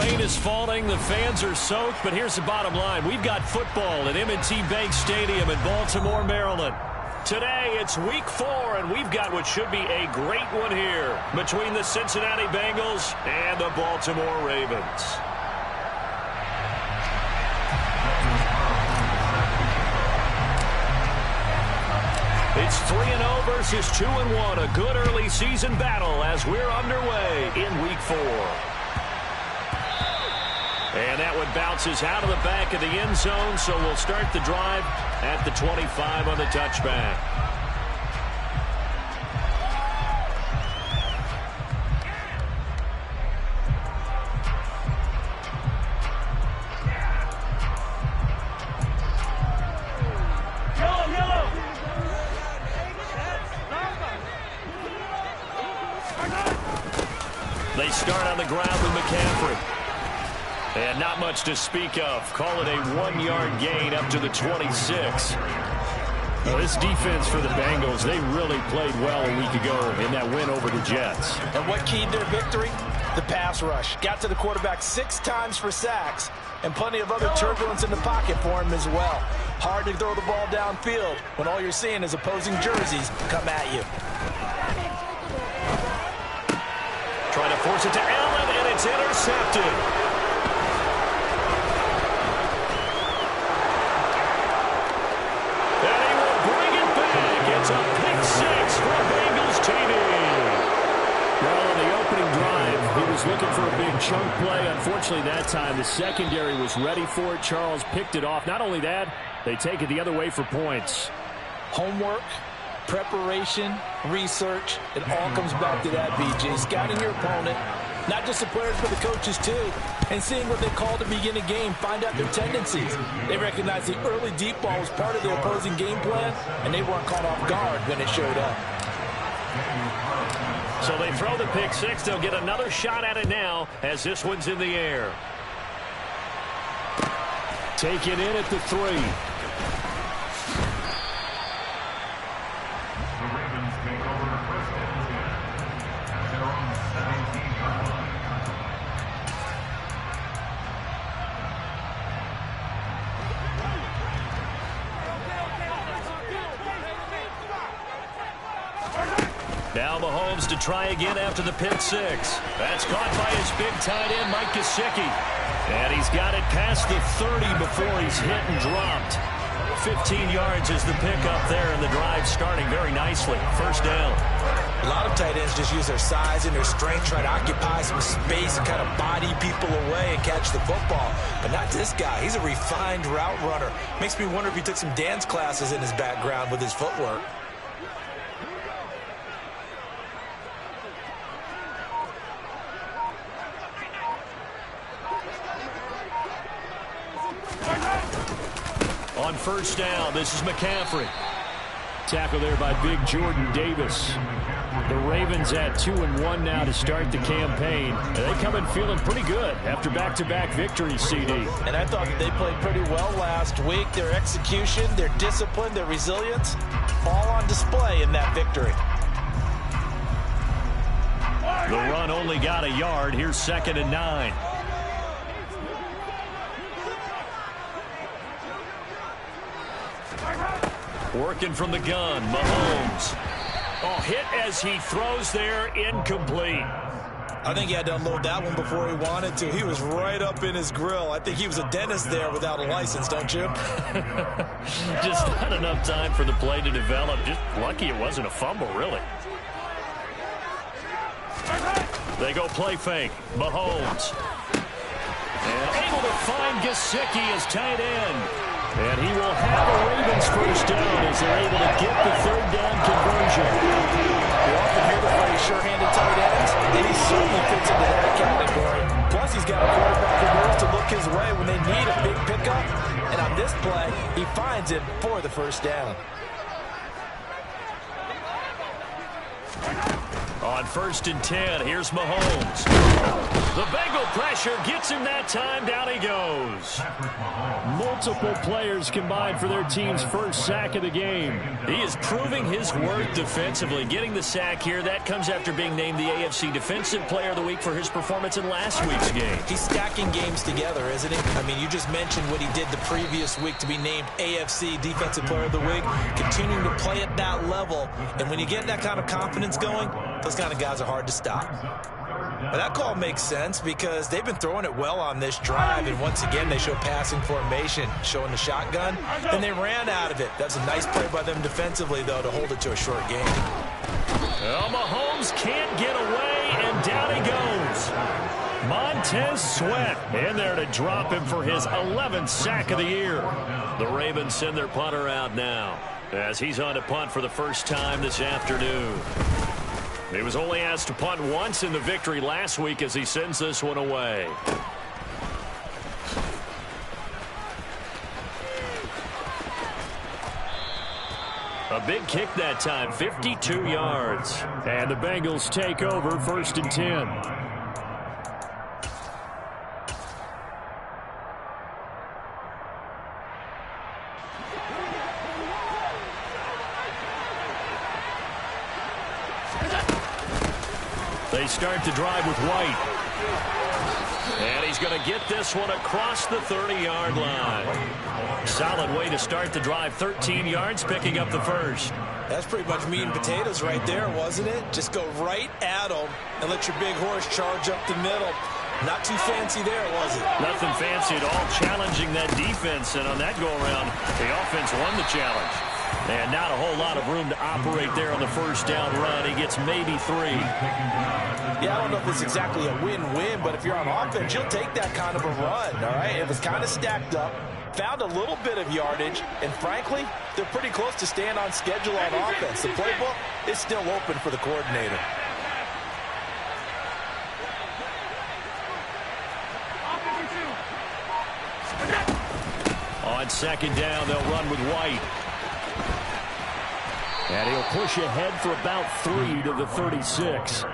rain is falling, the fans are soaked, but here's the bottom line. We've got football at M&T Bank Stadium in Baltimore, Maryland. Today, it's week 4, and we've got what should be a great one here between the Cincinnati Bengals and the Baltimore Ravens. It's 3-0 versus 2-1, a good early season battle as we're underway in week 4. And that one bounces out of the back of the end zone, so we'll start the drive at the 25 on the touchback. They start on the ground with McCaffrey. And not much to speak of. Call it a 1-yard gain up to the 26. Well, this defense for the Bengals, they really played well a week ago in that win over the Jets. And what keyed their victory? The pass rush. Got to the quarterback 6 times for sacks, and plenty of other turbulence in the pocket for him as well. Hard to throw the ball downfield when all you're seeing is opposing jerseys come at you. Trying to force it to Allen, and it's intercepted. It's a pick 6 for Bengals TV. Well, on the opening drive, he was looking for a big chunk play. Unfortunately, that time, the secondary was ready for it. Charles picked it off. Not only that, they take it the other way for points. Homework, preparation, research, it all comes back to that, BJ. Scouting your opponent, not just the players, but the coaches too, and seeing what they call to begin a game, find out their tendencies. They recognize the early deep ball was part of the opposing game plan, and they weren't caught off guard when it showed up. So they throw the pick 6. They'll get another shot at it now as this one's in the air. Take it in at the 3. Now Mahomes to try again after the pick 6. That's caught by his big tight end, Mike Gesicki. And he's got it past the 30 before he's hit and dropped. 15 yards is the pickup there, and the drive starting very nicely. First down. A lot of tight ends just use their size and their strength, try to occupy some space and kind of body people away and catch the football. But not this guy. He's a refined route runner. Makes me wonder if he took some dance classes in his background with his footwork. On first down, this is McCaffrey. Tackle there by big Jordan Davis. The Ravens at 2-1 now to start the campaign. And they come in feeling pretty good after back-to-back victories, CD. And I thought that they played pretty well last week. Their execution, their discipline, their resilience, all on display in that victory. The run only got a yard. Here's 2nd and 9. Working from the gun, Mahomes. Oh, hit as he throws there, incomplete. I think he had to unload that one before he wanted to. He was right up in his grill. I think he was a dentist there without a license, don't you? Just not enough time for the play to develop. Just lucky it wasn't a fumble, really. They go play fake. Mahomes. And able to find Gesicki as tight end. And he will have a Ravens first down as they're able to get the 3rd down conversion. You often hear the phrase sure-handed tight ends, and he certainly fits into that category. Plus, he's got a quarterback who knows to look his way when they need a big pickup. And on this play, he finds it for the first down. On 1st and 10, here's Mahomes. The Bengal pressure gets him that time. Down he goes. Multiple players combined for their team's first sack of the game. He is proving his worth defensively. Getting the sack here, that comes after being named the AFC Defensive Player of the Week for his performance in last week's game. He's stacking games together, isn't he? I mean, you just mentioned what he did the previous week to be named AFC Defensive Player of the Week, continuing to play at that level. And when you get that kind of confidence going, those kind of guys are hard to stop. But that call makes sense because they've been throwing it well on this drive, and once again they show passing formation, showing the shotgun, and they ran out of it. That's a nice play by them defensively, though, to hold it to a short game. Well, Mahomes can't get away, and down he goes. Montez Sweat in there to drop him for his 11th sack of the year. The Ravens send their punter out now as he's on to punt for the first time this afternoon. He was only asked to punt once in the victory last week as he sends this one away. A big kick that time, 52 yards. And the Bengals take over 1st and 10. They start to drive with White. And he's going to get this one across the 30-yard line. Solid way to start the drive, 13 yards, picking up the first. That's pretty much meat and potatoes right there, wasn't it? Just go right at them and let your big horse charge up the middle. Not too fancy there, was it? Nothing fancy at all, challenging that defense. And on that go-around, the offense won the challenge. And not a whole lot of room to operate there on the first down run. He gets maybe 3. Yeah, I don't know if it's exactly a win-win, but if you're on offense, you'll take that kind of a run, all right? It was kind of stacked up, found a little bit of yardage, and frankly, they're pretty close to staying on schedule on offense. The playbook is still open for the coordinator. On 2nd down, they'll run with White. And he'll push ahead for about 3 to the 36.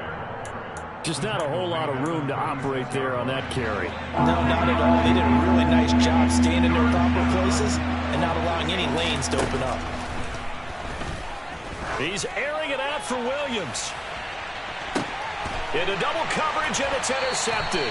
Just not a whole lot of room to operate there on that carry. No, not at all. They did a really nice job staying in their proper places and not allowing any lanes to open up. He's airing it out for Williams. Into double coverage, and it's intercepted.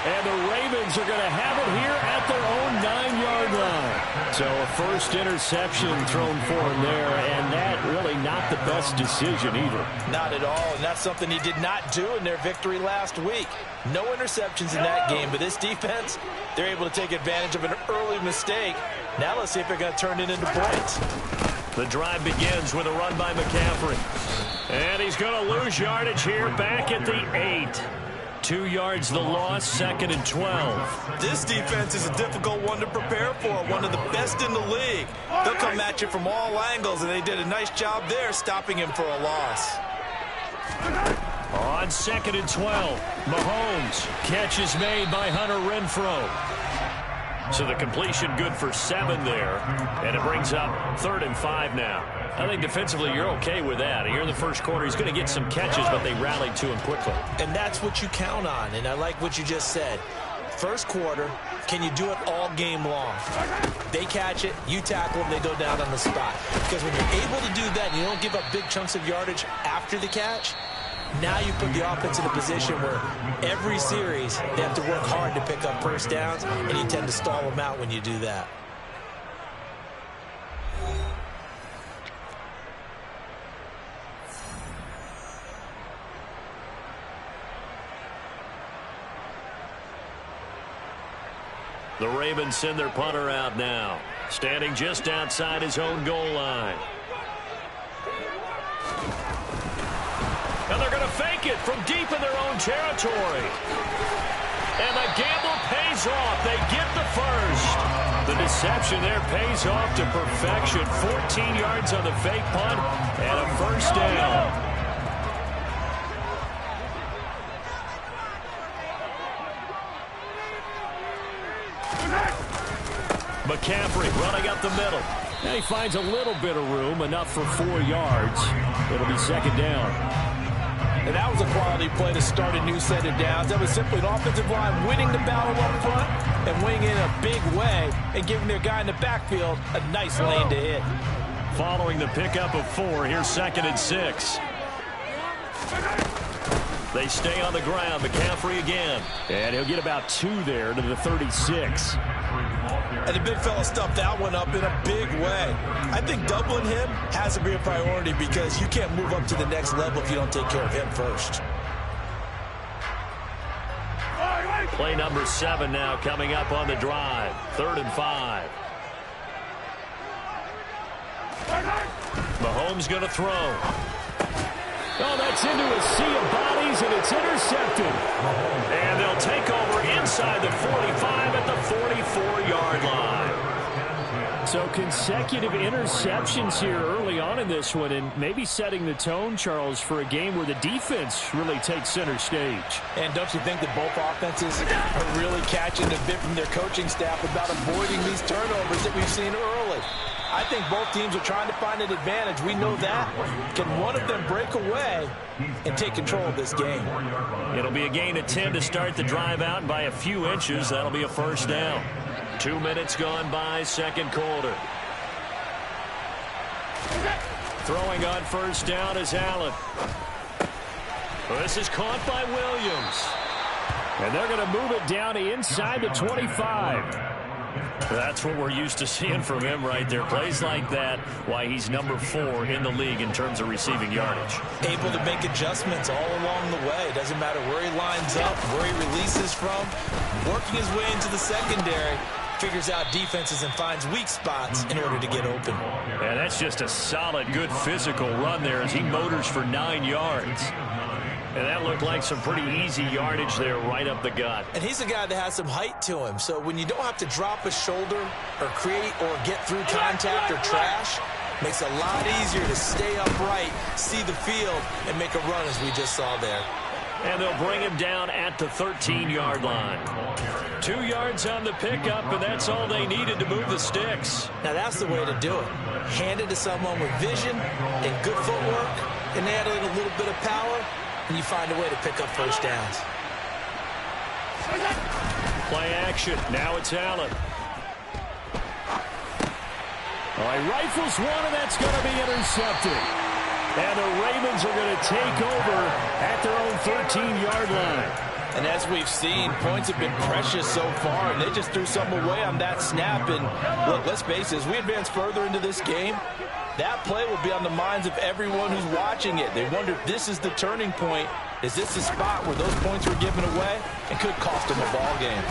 And the Ravens are going to have it here at their own 9-yard line. So a first interception thrown for him there, and that really not the best decision either. Not at all, and that's something he did not do in their victory last week. No interceptions in that game, but this defense, they're able to take advantage of an early mistake. Now let's see if they're going to turn it into points. The drive begins with a run by McCaffrey. And he's going to lose yardage here back at the 8. 2 yards the loss, 2nd and 12. This defense is a difficult one to prepare for, one of the best in the league. They'll come at you from all angles, and they did a nice job there stopping him for a loss. On 2nd and 12, Mahomes. Catch is made by Hunter Renfrow. So the completion good for 7 there, and it brings up 3rd and 5 now. I think defensively you're okay with that. Here in the first quarter, he's going to get some catches, but they rallied to him quickly. And that's what you count on, and I like what you just said. First quarter, can you do it all game long? They catch it, you tackle them, they go down on the spot. Because when you're able to do that and you don't give up big chunks of yardage after the catch, now you put the offense in a position where every series they have to work hard to pick up first downs, and you tend to stall them out when you do that. The Ravens send their punter out now, standing just outside his own goal line. And they're going to fake it from deep in their own territory. And the gamble pays off. They get the first. The deception there pays off to perfection. 14 yards on the fake punt and a first down. McCaffrey running up the middle. And he finds a little bit of room, enough for 4 yards. It'll be 2nd down. And that was a quality play to start a new set of downs. That was simply an offensive line winning the battle up front and winning in a big way and giving their guy in the backfield a nice lane to hit. Following the pickup of 4, here's 2nd and 6. They stay on the ground. McCaffrey again. And he'll get about 2 there to the 36. And the big fella stuffed that one up in a big way. I think doubling him has to be a priority because you can't move up to the next level if you don't take care of him first. Play number 7 now coming up on the drive. 3rd and 5. Mahomes going to throw. Oh, that's into a sea of bodies, and it's intercepted. And they'll take over inside the 45 at the 44-yard line. So consecutive interceptions here early on in this one, and maybe setting the tone, Charles, for a game where the defense really takes center stage. And don't you think that both offenses are really catching a bit from their coaching staff about avoiding these turnovers that we've seen early? I think both teams are trying to find an advantage. We know that. Can one of them break away and take control of this game? It'll be a gain of 10 to start the drive out, and by a few inches, that'll be a first down. 2 minutes gone by, 2nd quarter. Throwing on first down is Allen. This is caught by Williams. And they're going to move it down to inside the 25. That's what we're used to seeing from him right there. Plays like that, why he's number 4 in the league in terms of receiving yardage. Able to make adjustments all along the way. Doesn't matter where he lines up, where he releases from. Working his way into the secondary. Figures out defenses and finds weak spots in order to get open. Yeah, that's just a solid, good physical run there as he motors for 9 yards. And that looked like some pretty easy yardage there right up the gut. And he's a guy that has some height to him. So when you don't have to drop a shoulder or create or get through contact or trash, makes it a lot easier to stay upright, see the field, and make a run as we just saw there. And they'll bring him down at the 13-yard line. 2 yards on the pickup, and that's all they needed to move the sticks. Now that's the way to do it. Hand it to someone with vision and good footwork, and add in a little bit of power, and you find a way to pick up first downs. Play action. Now it's Allen. All right, rifles one, and that's going to be intercepted. And the Ravens are going to take over at their own 13-yard line. And as we've seen, points have been precious so far, and they just threw some away on that snap. And look, let's face it, as we advance further into this game, that play will be on the minds of everyone who's watching it. They wonder if this is the turning point. Is this the spot where those points were given away and could cost them a ball game?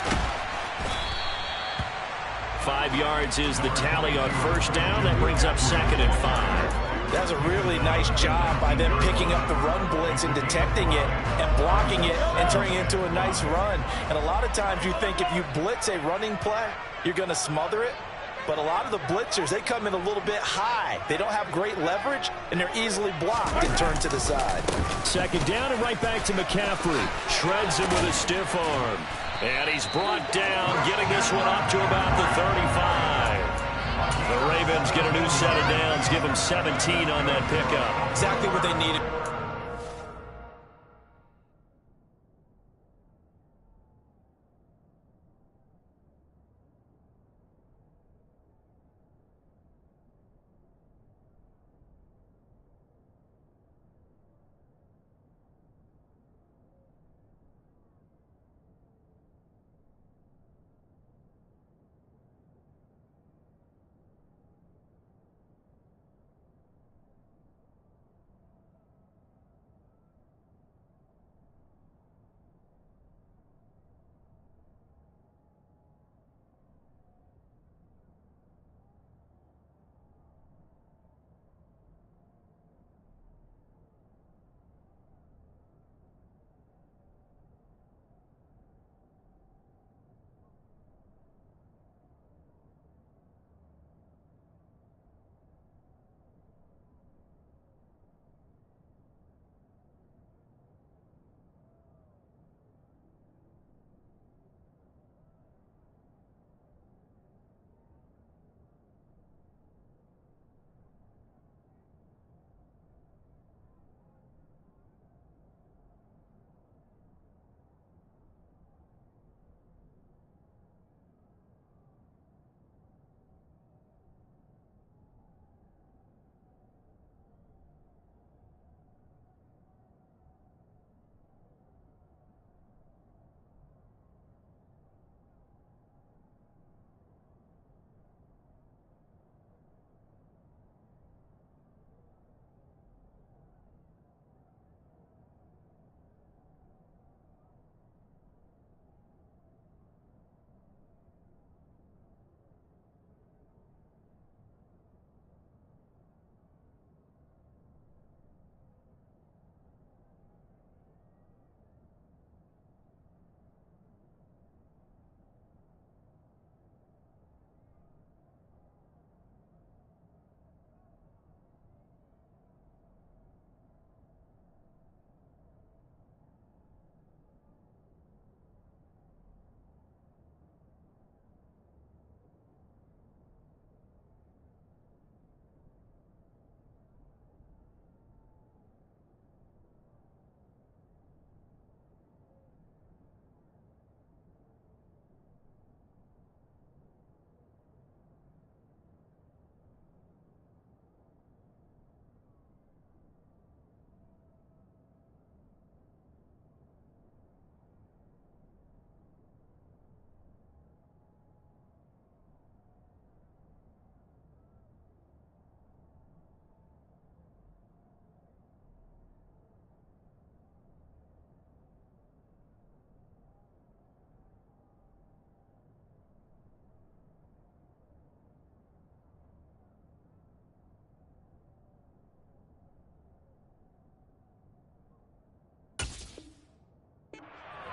5 yards is the tally on first down. That brings up 2nd and 5. That's a really nice job by them picking up the run blitz and detecting it and blocking it and turning it into a nice run. And a lot of times you think if you blitz a running play, you're going to smother it. But a lot of the blitzers, they come in a little bit high. They don't have great leverage, and they're easily blocked and turned to the side. 2nd down and right back to McCaffrey. Shreds him with a stiff arm. And he's brought down, getting this one up to about the 35. The Ravens get a new set of downs, give them 17 on that pickup. Exactly what they needed.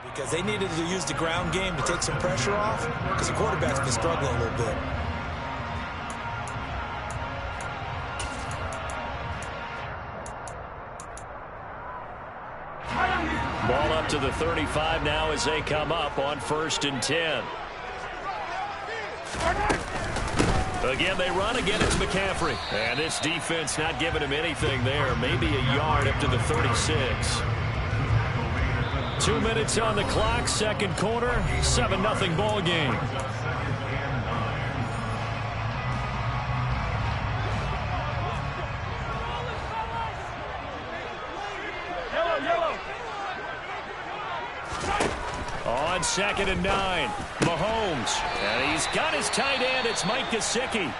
Because they needed to use the ground game to take some pressure off because the quarterback's been struggling a little bit. Ball up to the 35 now as they come up on 1st and 10. Again, they run. Again, it's McCaffrey. And this defense not giving him anything there. Maybe a yard up to the 36. 2 minutes on the clock, second quarter, 7-0 ball game. On 2nd and 9, Mahomes. And he's got his tight end. It's Mike Gesicki.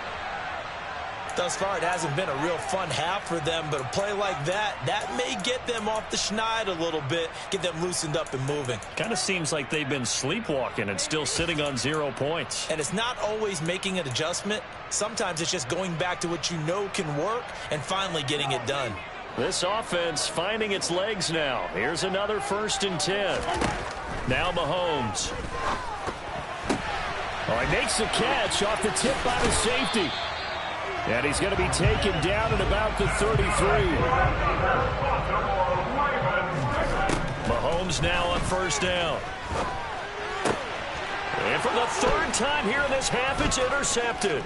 Thus far, it hasn't been a real fun half for them, but a play like that may get them off the schneid a little bit, get them loosened up and moving. Kind of seems like they've been sleepwalking and still sitting on 0 points. And it's not always making an adjustment. Sometimes it's just going back to what you know can work and finally getting it done. This offense finding its legs now. Here's another 1st and 10. Now Mahomes. Oh, he makes the catch off the tip by the safety. And he's going to be taken down at about the 33. Mahomes now on 1st down. And for the 3rd time here in this half, it's intercepted.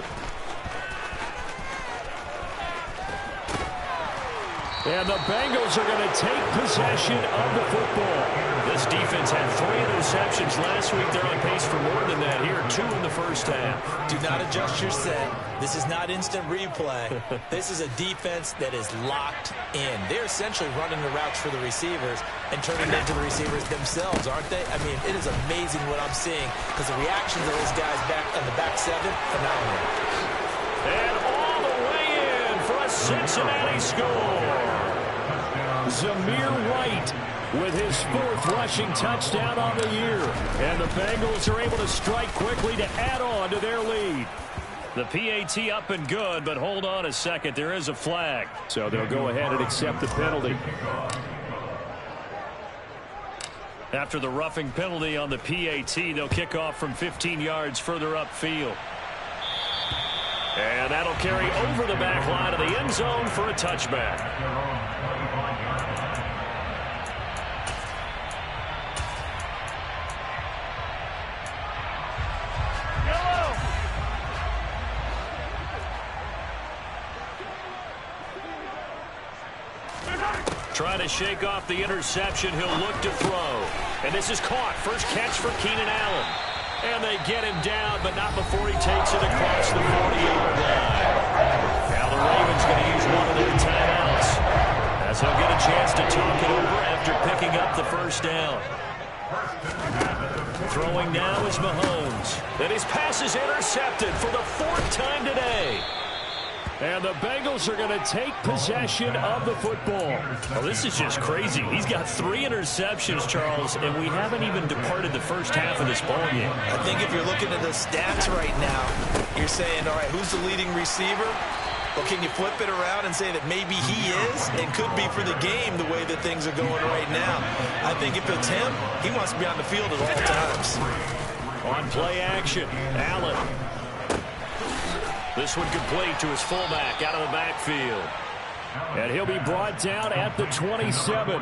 And the Bengals are going to take possession of the football. This defense had 3 interceptions last week. They're on pace for more than that here. 2 in the 1st half. Do not adjust your set. This is not instant replay. This is a defense that is locked in. They're essentially running the routes for the receivers and turning it into the receivers themselves, aren't they? I mean, it is amazing what I'm seeing because the reactions of those guys back in the back 7, phenomenal. And all the way in for a Cincinnati score. Zamir White with his 4th rushing touchdown on the year. And the Bengals are able to strike quickly to add on to their lead. The PAT up and good, but hold on a second. There is a flag. So they'll go ahead and accept the penalty. After the roughing penalty on the PAT, they'll kick off from 15 yards further upfield. And that'll carry over the back line of the end zone for a touchback. Trying to shake off the interception. He'll look to throw. And this is caught. First catch for Keenan Allen. And they get him down, but not before he takes it across the 40-yard line. Now the Ravens going to use one of their timeouts, as he'll get a chance to talk it over after picking up the 1st down. Throwing now is Mahomes. And his pass is intercepted for the 4th time today. And the Bengals are going to take possession of the football. Well, this is just crazy. He's got 3 interceptions, Charles, and we haven't even departed the 1st half of this ball game. I think if you're looking at the stats right now, you're saying, all right, who's the leading receiver? Well, can you flip it around and say that maybe he is and could be for the game the way that things are going right now? I think if it's him, he wants to be on the field at all times. On play action, Allen. This one complete to his fullback out of the backfield. And he'll be brought down at the 27.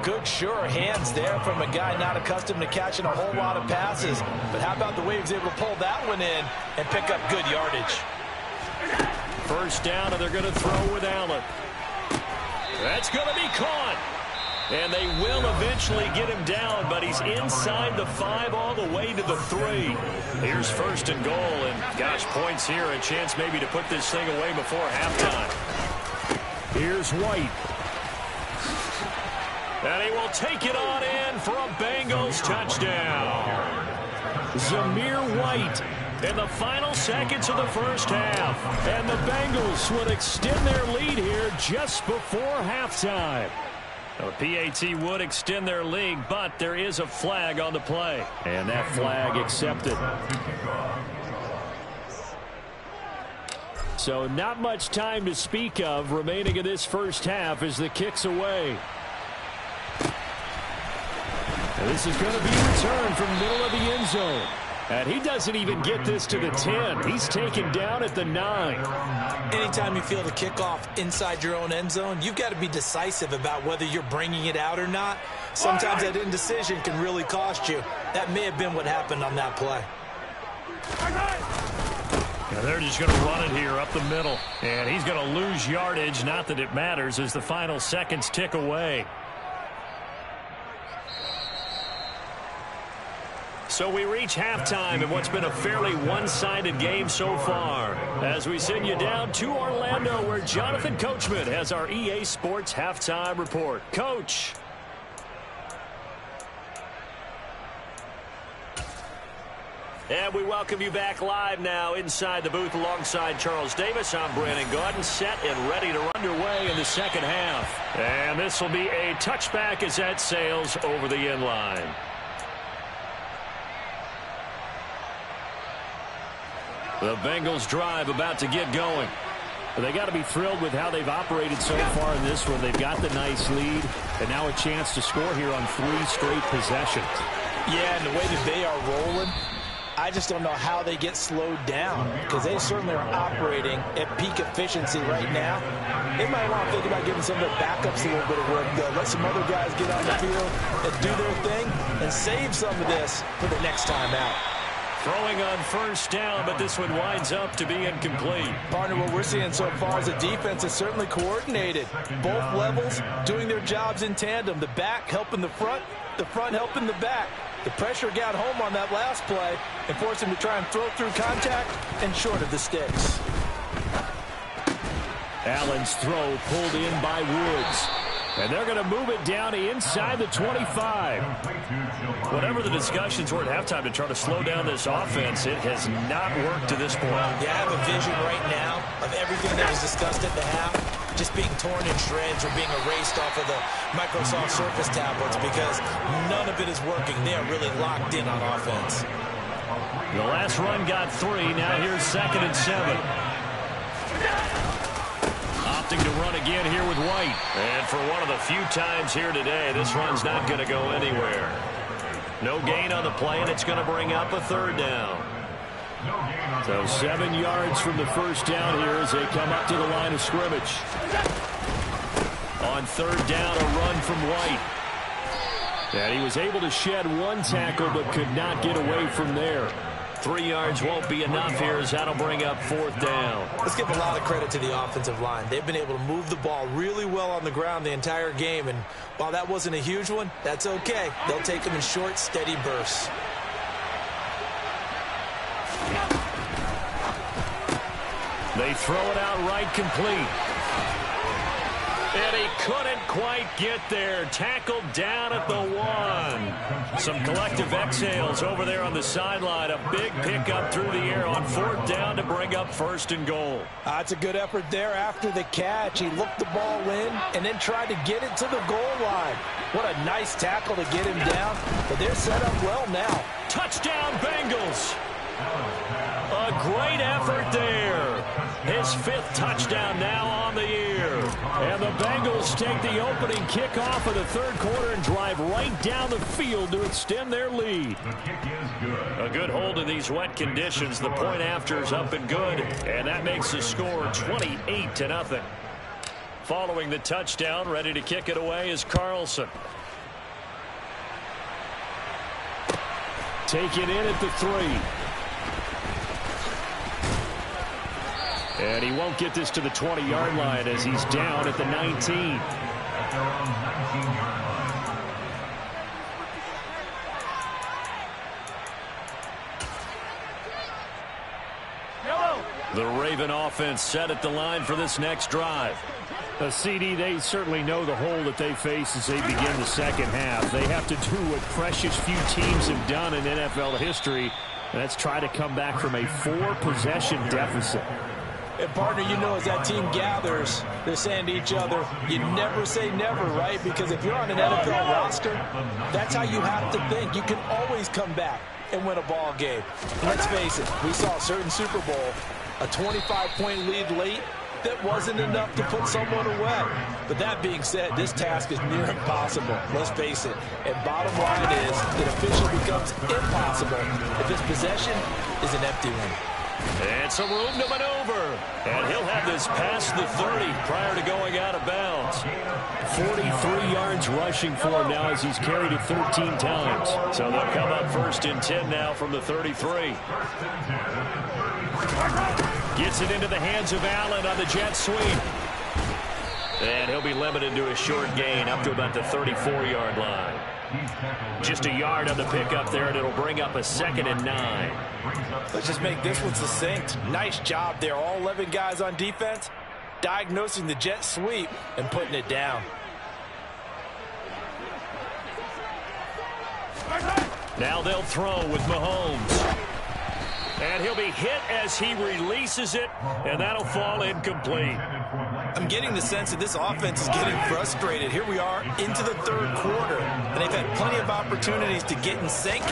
Good, sure hands there from a guy not accustomed to catching a whole lot of passes. But how about the way he was able to pull that one in and pick up good yardage? 1st down, and they're going to throw with Allen. That's going to be caught. And they will eventually get him down, but he's inside the 5 all the way to the 3. Here's 1st and goal, and gosh, points here, a chance maybe to put this thing away before halftime. Here's White. And he will take it on in for a Bengals touchdown. Zamir White in the final seconds of the 1st half. And the Bengals would extend their lead here just before halftime. Now, the PAT would extend their lead, but there is a flag on the play. And that flag accepted. So not much time to speak of remaining in this 1st half as the kick's away. This is going to be a return from middle of the end zone. And he doesn't even get this to the 10. He's taken down at the 9. Anytime you feel the kickoff inside your own end zone, you've got to be decisive about whether you're bringing it out or not. Sometimes that indecision can really cost you. That may have been what happened on that play. Now they're just going to run it here up the middle. And he's going to lose yardage. Not that it matters as the final seconds tick away. So we reach halftime in what's been a fairly one-sided game so far. As we send you down to Orlando, where Jonathan Coachman has our EA Sports halftime report. Coach. And we welcome you back live now inside the booth alongside Charles Davis. I'm Brandon Gaudin, set and ready to run underway in the second half. And this will be a touchback as that sails over the end line. The Bengals drive about to get going. They got to be thrilled with how they've operated so far in this one. They've got the nice lead, and now a chance to score here on 3 straight possessions. Yeah, and the way that they are rolling, I just don't know how they get slowed down, because they certainly are operating at peak efficiency right now. They might want to think about giving some of their backups a little bit of work, though. Let some other guys get on the field and do their thing and save some of this for the next time out. Throwing on first down, but this one winds up to be incomplete. Partner, what we're seeing so far is the defense is certainly coordinated. Both levels doing their jobs in tandem. The back helping the front helping the back. The pressure got home on that last play and forced him to try and throw through contact and short of the sticks. Allen's throw pulled in by Woods. And they're going to move it down to inside the 25. Whatever the discussions were at halftime to try to slow down this offense, it has not worked to this point. Yeah, I have a vision right now of everything that was discussed at the half just being torn in shreds or being erased off of the Microsoft Surface tablets because none of it is working. They are really locked in on offense. The last run got 3. Now here's 2nd and 7. Opting to run again here with White. And for one of the few times here today, this run's not going to go anywhere. No gain on the play, and it's going to bring up a 3rd down. So 7 yards from the first down here as they come up to the line of scrimmage. On 3rd down, a run from White. And he was able to shed 1 tackle but could not get away from there. 3 yards won't be enough here as that'll bring up 4th down. Let's give a lot of credit to the offensive line. They've been able to move the ball really well on the ground the entire game, and while that wasn't a huge one, that's okay. They'll take them in short, steady bursts. They throw it out right complete. And he couldn't quite get there. Tackled down at the 1. Some collective exhales over there on the sideline. A big pickup through the air on 4th down to bring up 1st and goal. That's a good effort there after the catch. He looked the ball in and then tried to get it to the goal line. What a nice tackle to get him down. But they're set up well now. Touchdown, Bengals. A great effort there. His 5th touchdown now on the year. And the Bengals take the opening kickoff of the 3rd quarter and drive right down the field to extend their lead. A good hold in these wet conditions. The point after is up and good. And that makes the score 28-0. Following the touchdown, ready to kick it away is Carlson. Take it in at the 3. And he won't get this to the 20-yard line as he's down at the 19. The Raven offense set at the line for this next drive. CD, they certainly know the hole that they face as they begin the second half. They have to do what precious few teams have done in NFL history, and that's try to come back from a 4-possession deficit. And partner, you know, as that team gathers, they're saying to each other, you never say never, right? Because if you're on an NFL roster, that's how you have to think. You can always come back and win a ball game. And let's face it, we saw a certain Super Bowl, a 25-point lead late, that wasn't enough to put someone away. But that being said, this task is near impossible. Let's face it. And bottom line is, it officially becomes impossible if his possession is an empty one. It's a room to maneuver. And he'll have this past the 30 prior to going out of bounds. 43 yards rushing for him now as he's carried it 13 times. So they'll come up 1st and 10 now from the 33. Gets it into the hands of Allen on the jet sweep. And he'll be limited to a short gain up to about the 34-yard line. Just a yard on the pickup there, and it'll bring up a 2nd and 9. Let's just make this one succinct. Nice job there. All 11 guys on defense diagnosing the jet sweep and putting it down. Now they'll throw with Mahomes. And he'll be hit as he releases it, and that'll fall incomplete. I'm getting the sense that this offense is getting frustrated. Here we are into the 3rd quarter, and they've had plenty of opportunities to get in sync.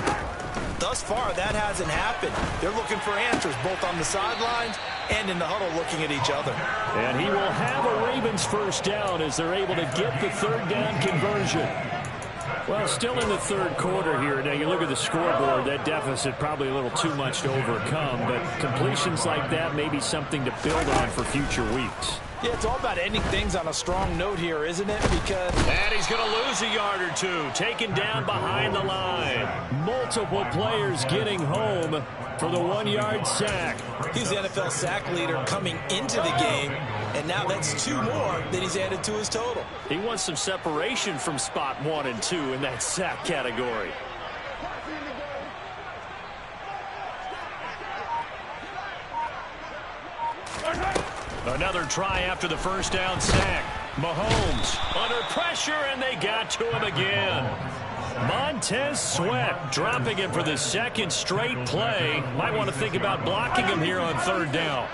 Thus far, that hasn't happened. They're looking for answers both on the sidelines and in the huddle looking at each other. And he will have a Ravens 1st down as they're able to get the 3rd down conversion. Well, still in the 3rd quarter here. Now, you look at the scoreboard, that deficit probably a little too much to overcome, but completions like that may be something to build on for future weeks. Yeah, it's all about ending things on a strong note here, isn't it? Because... And he's going to lose a yard or two, taken down behind the line. Multiple players getting home for the 1-yard sack. He's the NFL sack leader coming into the game, and now that's 2 more that he's added to his total. He wants some separation from spot 1 and 2 in that sack category. Another try after the 1st down sack. Mahomes under pressure, and they got to him again. Montez Sweat dropping him for the 2nd straight play. Might want to think about blocking him here on 3rd down.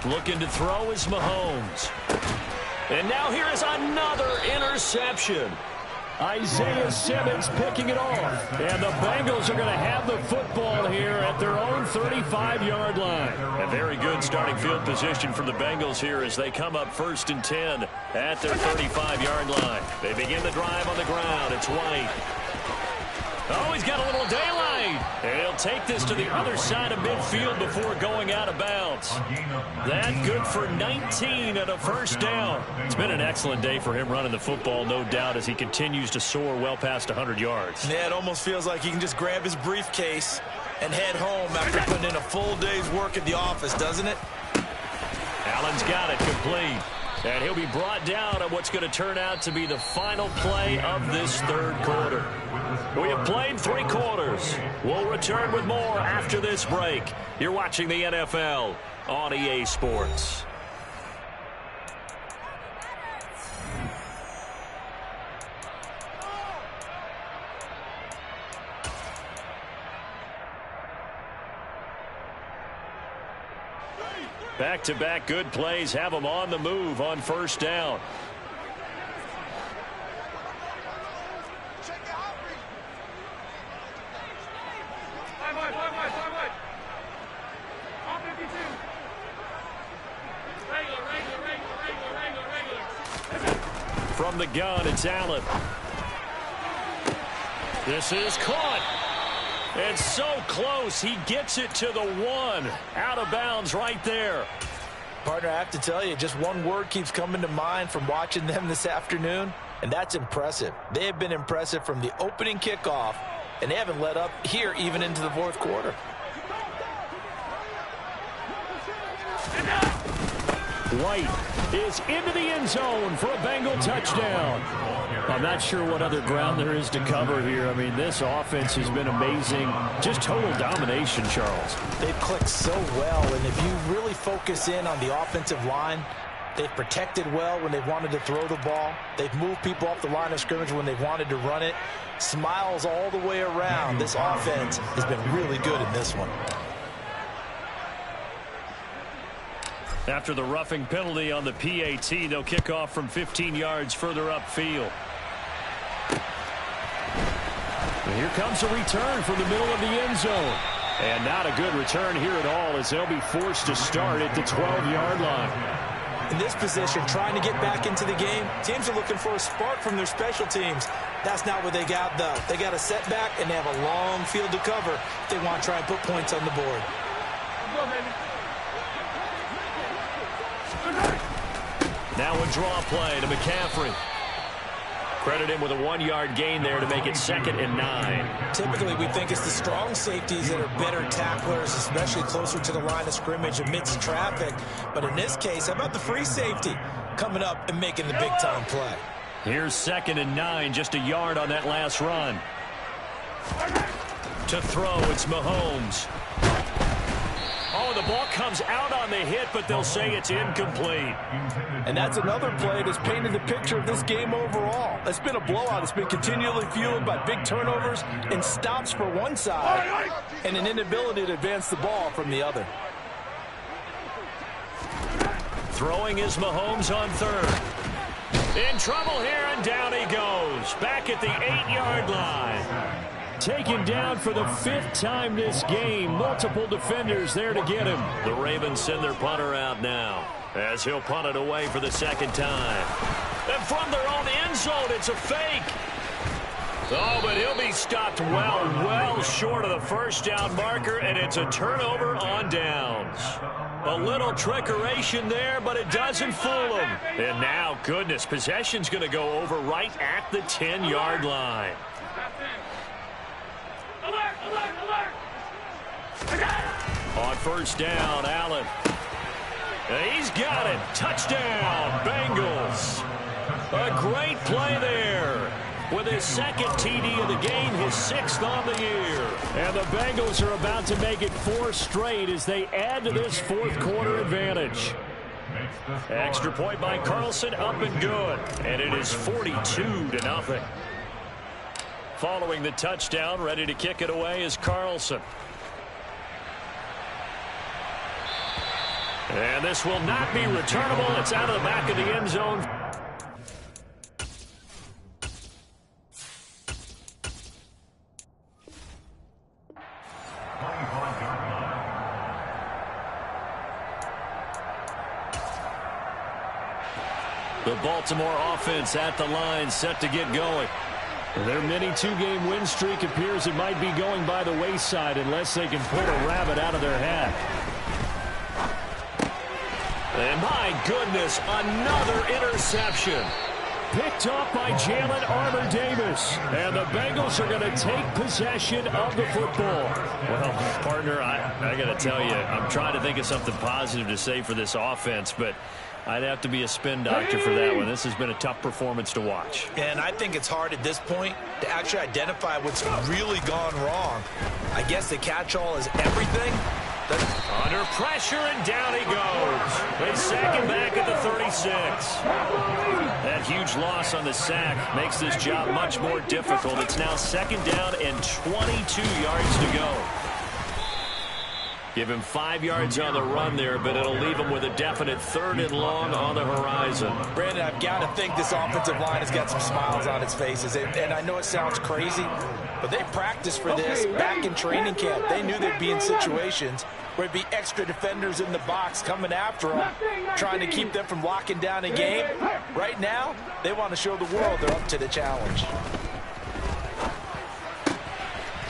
Looking to throw is Mahomes. And now here is another interception. Isaiah Simmons picking it off. And the Bengals are going to have the football here at their own 35-yard line. A very good starting field position for the Bengals here as they come up 1st and 10 at their 35-yard line. They begin the drive on the ground. It's White. Oh, he's got a little daylight. And he'll take this to the other side of midfield before going out of bounds. That good for 19 and a 1st down. It's been an excellent day for him running the football, no doubt, as he continues to soar well past 100 yards. Yeah, it almost feels like he can just grab his briefcase and head home after putting in a full day's work at the office, doesn't it? Allen's got it complete. And he'll be brought down on what's going to turn out to be the final play of this 3rd quarter. We have played 3 quarters. We'll return with more after this break. You're watching the NFL on EA Sports. Back-to-back good plays have them on the move on 1st down. From the gun, it's Allen. This is caught. And so close, he gets it to the 1. Out of bounds right there. Partner, I have to tell you, just one word keeps coming to mind from watching them this afternoon, and that's impressive. They have been impressive from the opening kickoff, and they haven't let up here even into the 4th quarter. White is into the end zone for a Bengal touchdown. I'm not sure what other ground there is to cover here. I mean, this offense has been amazing. Just total domination, Charles. They've clicked so well, and if you really focus in on the offensive line, they've protected well when they've wanted to throw the ball. They've moved people off the line of scrimmage when they've wanted to run it. Smiles all the way around. This offense has been really good in this one. After the roughing penalty on the PAT, they'll kick off from 15 yards further upfield. Here comes a return from the middle of the end zone. And not a good return here at all, as they'll be forced to start at the 12-yard line. In this position, trying to get back into the game, teams are looking for a spark from their special teams. That's not what they got, though. They got a setback, and they have a long field to cover if they want to try and put points on the board. Now a draw play to McCaffrey. Credit him with a 1-yard gain there to make it 2nd and 9. Typically, we think it's the strong safeties that are better tacklers, especially closer to the line of scrimmage amidst traffic. But in this case, how about the free safety coming up and making the big-time play? Here's 2nd and 9, just a yard on that last run. To throw, it's Mahomes. Oh, the ball comes out on the hit, but they'll say it's incomplete. And that's another play that's painted the picture of this game overall. It's been a blowout. It's been continually fueled by big turnovers and stops for one side and an inability to advance the ball from the other. Throwing is Mahomes on 3rd. In trouble here, and down he goes. Back at the 8-yard line. Taken down for the 5th time this game. Multiple defenders there to get him. The Ravens send their punter out now, as he'll punt it away for the 2nd time. And from their own end zone, it's a fake. Oh, but he'll be stopped well short of the 1st down marker, and it's a turnover on downs. A little trickeration there, but it doesn't fool him. And now, goodness, possession's going to go over right at the 10-yard line. On 1st down, Allen. He's got it. Touchdown, Bengals. A great play there. With his 2nd TD of the game, his 6th on the year. And the Bengals are about to make it 4 straight as they add to this 4th quarter advantage. Extra point by Carlson, up and good. And it is 42-0. Following the touchdown, ready to kick it away is Carlson. And this will not be returnable. It's out of the back of the end zone. The Baltimore offense at the line, set to get going. Their mini 2-game win streak appears it might be going by the wayside unless they can pull a rabbit out of their hat. And my goodness, another interception. Picked off by Jalen Armour-Davis. And the Bengals are going to take possession of the football. Well, partner, I got to tell you, I'm trying to think of something positive to say for this offense, but I'd have to be a spin doctor for that one. This has been a tough performance to watch. And I think it's hard at this point to actually identify what's really gone wrong. I guess the catch-all is everything. Under pressure, and down he goes. They sack him back at the 36. That huge loss on the sack makes this job much more difficult. It's now 2nd down and 22 yards to go. Give him 5 yards on the run there, but it'll leave him with a definite 3rd and long on the horizon. Brandon, I've got to think this offensive line has got some smiles on its faces. And I know it sounds crazy, but they practiced for this back in training camp. They knew they'd be in situations where it'd be extra defenders in the box coming after them, trying to keep them from locking down a game. Right now, they want to show the world they're up to the challenge.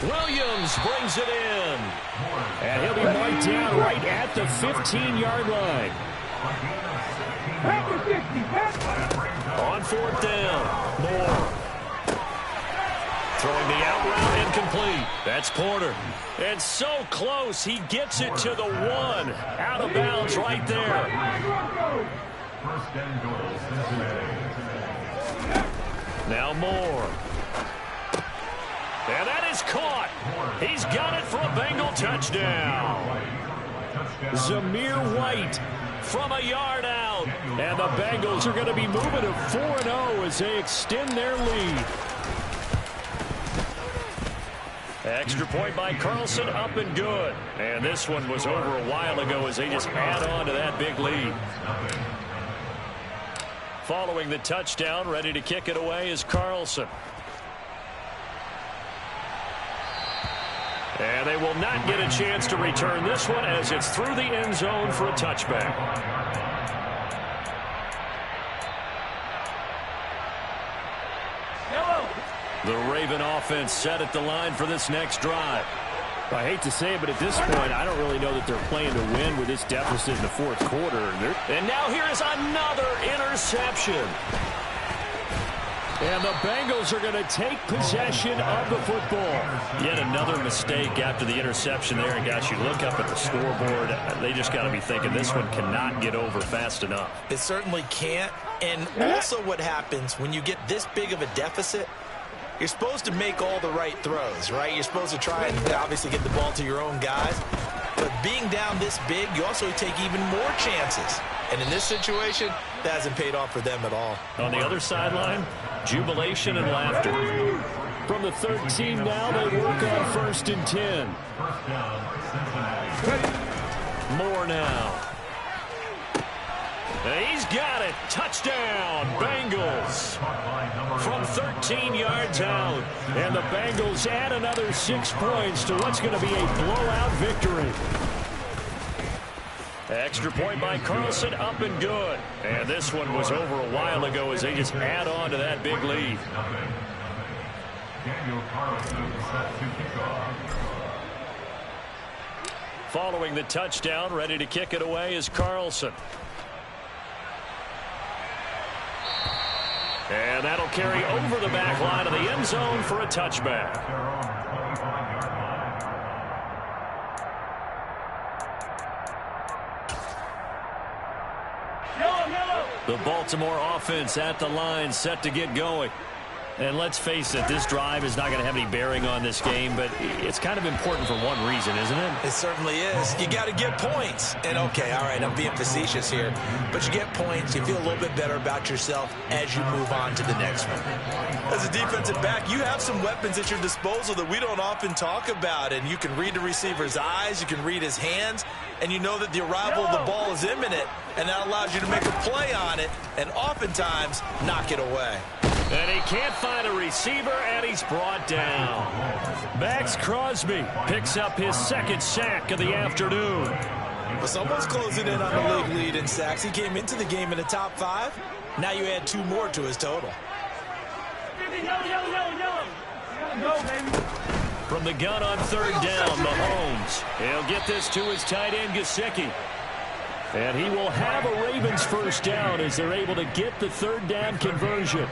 Williams brings it in. And he'll be marked down right at the 15-yard line. On 4th down, Moore. Throwing the out route, incomplete. That's Porter. And so close, he gets it to the 1. Out of bounds right there. Now Moore. And that is caught. He's got it for a Bengal touchdown. Zamir White from a yard out. And the Bengals are going to be moving to 4-0 as they extend their lead. Extra point by Carlson, up and good. And this one was over a while ago as they just add on to that big lead. Following the touchdown, ready to kick it away is Carlson. And they will not get a chance to return this one as it's through the end zone for a touchback. The Raven offense set at the line for this next drive. I hate to say it, but at this point, I don't really know that they're playing to win with this deficit in the fourth quarter. And now here is another interception. And the Bengals are going to take possession of the football. Yet another mistake after the interception there. And guys, you look up at the scoreboard, they just got to be thinking this one cannot get over fast enough. It certainly can't. And also what happens when you get this big of a deficit, you're supposed to make all the right throws, right? You're supposed to try and obviously get the ball to your own guys. But being down this big, you also take even more chances. And in this situation, that hasn't paid off for them at all. On the other sideline, jubilation and laughter. From the 13 now, they work on 1st and 10. More now. He's got it. Touchdown, Bengals. From 13 yards out. And the Bengals add another 6 points to what's going to be a blowout victory. Extra point by Carlson, up and good. And this one was over a while ago as they just add on to that big lead. Following the touchdown, ready to kick it away is Carlson. And that'll carry over the back line of the end zone for a touchback. The Baltimore offense at the line, set to get going. And let's face it, this drive is not going to have any bearing on this game, but it's kind of important for one reason, isn't it? It certainly is. You got to get points. And okay, all right, I'm being facetious here, but you get points, you feel a little bit better about yourself as you move on to the next one. As a defensive back, you have some weapons at your disposal that we don't often talk about, and you can read the receiver's eyes, you can read his hands, and you know that the arrival of the ball is imminent, and that allows you to make a play on it and oftentimes knock it away. And he can't find a receiver, and he's brought down. Max Crosby picks up his second sack of the afternoon. Well, someone's closing in on the league lead in sacks. He came into the game in the top 5. Now you add 2 more to his total. From the gun on 3rd down, Mahomes. He'll get this to his tight end, Gesicki. And he will have a Ravens first down as they're able to get the 3rd down conversion.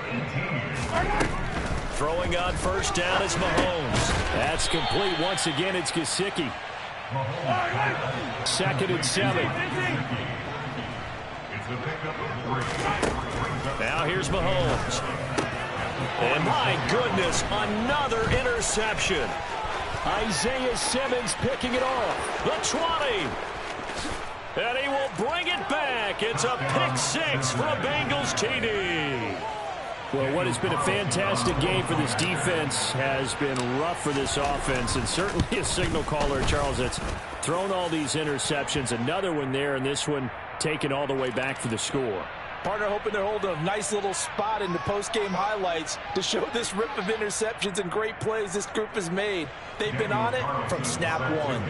Throwing on 1st down is Mahomes. That's complete. Once again, it's Gesicki. 2nd and 7. Now here's Mahomes. And my goodness, another interception. Isaiah Simmons picking it off. The 20. And he will bring it back. It's a pick-6 for a Bengals TD. Well, what has been a fantastic game for this defense has been rough for this offense, and certainly a signal caller, Charles, that's thrown all these interceptions. Another one there, and this one taken all the way back for the score. Partner hoping they're holding a nice little spot in the post-game highlights to show this rip of interceptions and great plays this group has made. They've been on it from snap 1.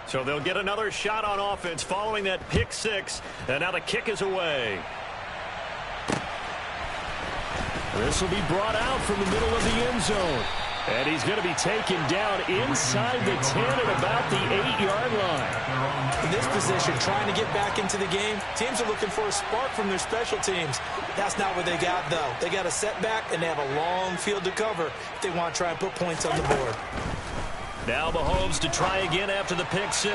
So they'll get another shot on offense following that pick-6. And now the kick is away. This will be brought out from the middle of the end zone. And he's going to be taken down inside the 10 at about the 8-yard line. In this position, trying to get back into the game, teams are looking for a spark from their special teams. That's not what they got, though. They got a setback, and they have a long field to cover if they want to try and put points on the board. Now Mahomes to try again after the pick-6.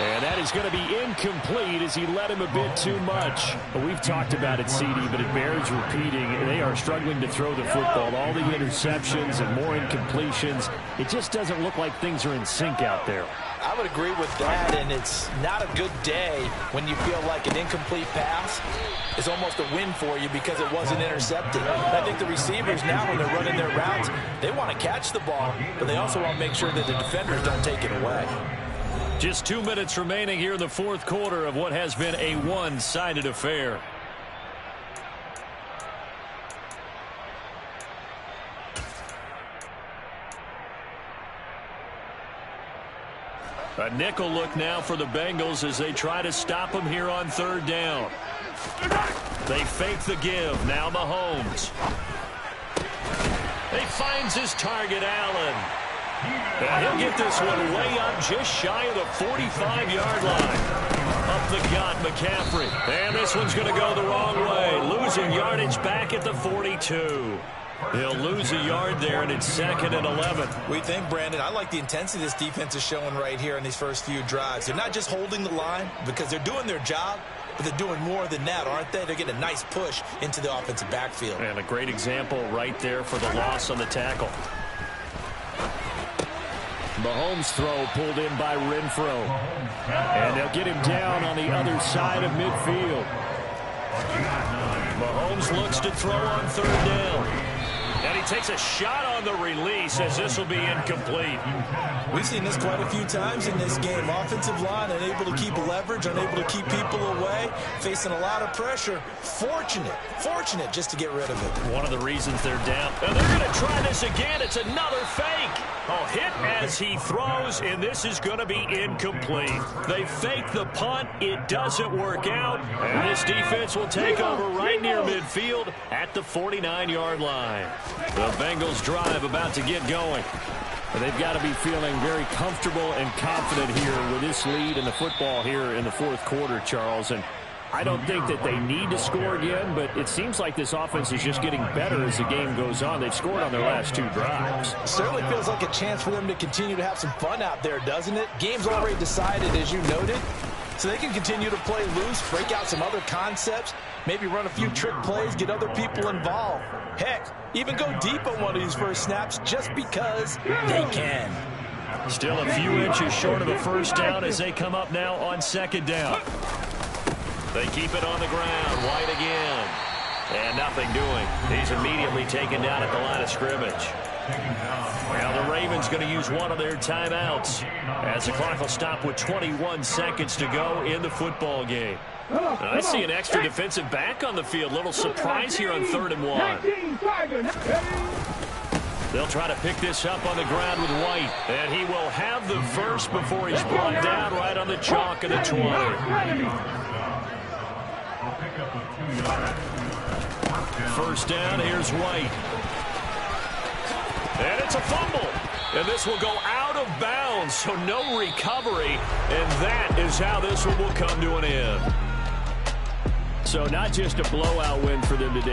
And that is going to be incomplete as he led him a bit too much. Well, we've talked about it, CD, but it bears repeating. They are struggling to throw the football. All the interceptions and more incompletions. It just doesn't look like things are in sync out there. I would agree with that, and it's not a good day when you feel like an incomplete pass is almost a win for you because it wasn't intercepted. And I think the receivers now, when they're running their routes, they want to catch the ball, but they also want to make sure that the defenders don't take it away. Just 2 minutes remaining here in the fourth quarter of what has been a one-sided affair. A nickel look now for the Bengals as they try to stop him here on third down. They fake the give. Now Mahomes. He finds his target, Allen. And he'll get this one way up just shy of the 45-yard line. Up the gut, McCaffrey. And this one's going to go the wrong way. Losing yardage back at the 42. He'll lose a yard there, and it's 2nd and 11. We think, Brandon, I like the intensity this defense is showing right here in these first few drives. They're not just holding the line because they're doing their job, but they're doing more than that, aren't they? They're getting a nice push into the offensive backfield. And a great example right there for the loss on the tackle. Mahomes' throw pulled in by Renfro. And they'll get him down on the other side of midfield. Mahomes looks to throw on third down. And he takes a shot on the release as this will be incomplete. We've seen this quite a few times in this game. Offensive line unable to keep leverage, unable to keep people away, facing a lot of pressure. Fortunate just to get rid of it. One of the reasons they're down. And they're going to try this again. It's another fake. A hit as he throws, and this is going to be incomplete. They fake the punt. It doesn't work out. And this defense will take over right near midfield at the 49-yard line. The Bengals drive about to get going. They've got to be feeling very comfortable and confident here with this lead in the football here in the fourth quarter, Charles. And I don't think that they need to score again, but it seems like this offense is just getting better as the game goes on. They've scored on their last 2 drives. Certainly feels like a chance for them to continue to have some fun out there, doesn't it? Game's already decided, as you noted, so they can continue to play loose, break out some other concepts, maybe run a few trick plays, get other people involved. Heck, even go deep on one of these first snaps just because they can. Still a few inches short of a first down as they come up now on 2nd down. They keep it on the ground. White again. And nothing doing. He's immediately taken down at the line of scrimmage. Now the Ravens going to use one of their timeouts as the clock will stop with 21 seconds to go in the football game. I see an extra defensive back on the field. Little surprise here on 3rd and 1. They'll try to pick this up on the ground with White. And he will have the first before he's brought down right on the chalk of the 20. First down, here's White. And it's a fumble. And this will go out of bounds, so no recovery. And that is how this one will come to an end. So not just a blowout win for them today.